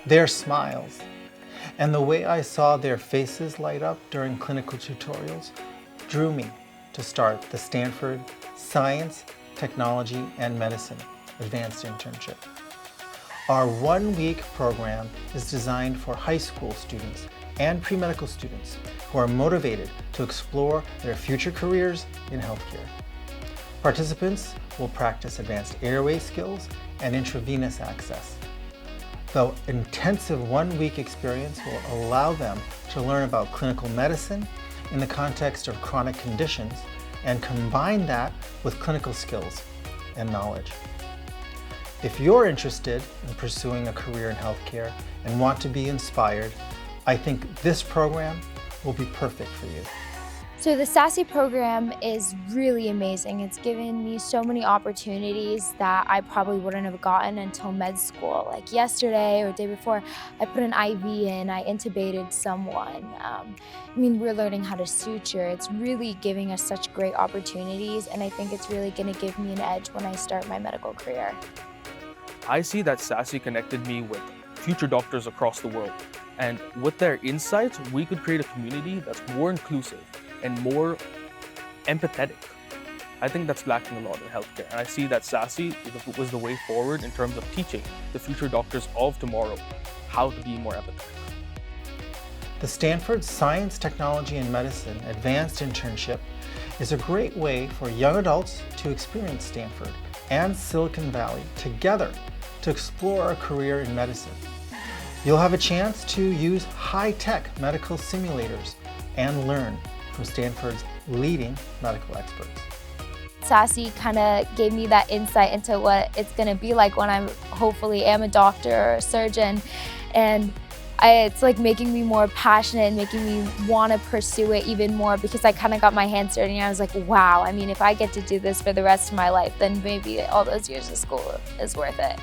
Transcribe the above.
their smiles, and the way I saw their faces light up during clinical tutorials drew me to start the Stanford Science, Technology, and Medicine Advanced Internship. Our one-week program is designed for high school students and pre-medical students who are motivated to explore their future careers in healthcare. Participants will practice advanced airway skills and intravenous access. The intensive one-week experience will allow them to learn about clinical medicine in the context of chronic conditions and combine that with clinical skills and knowledge. If you're interested in pursuing a career in healthcare and want to be inspired, I think this program will be perfect for you. So the SASE program is really amazing. It's given me so many opportunities that I probably wouldn't have gotten until med school. Like yesterday or the day before, I put an IV in, I intubated someone. We're learning how to suture. It's really giving us such great opportunities, and I think it's really gonna give me an edge when I start my medical career. I see that SASE connected me with future doctors across the world. And with their insights, we could create a community that's more inclusive and more empathetic. I think that's lacking a lot in healthcare. And I see that SASE was the way forward in terms of teaching the future doctors of tomorrow how to be more empathetic. The Stanford Science, Technology, and Medicine Advanced Internship is a great way for young adults to experience Stanford and Silicon Valley together to explore a career in medicine. You'll have a chance to use high-tech medical simulators and learn from Stanford's leading medical experts. SASE kind of gave me that insight into what it's going to be like when I hopefully am a doctor or a surgeon, and it's like making me more passionate and making me want to pursue it even more, because I kind of got my hands dirty and I was like, wow, if I get to do this for the rest of my life, then maybe all those years of school is worth it.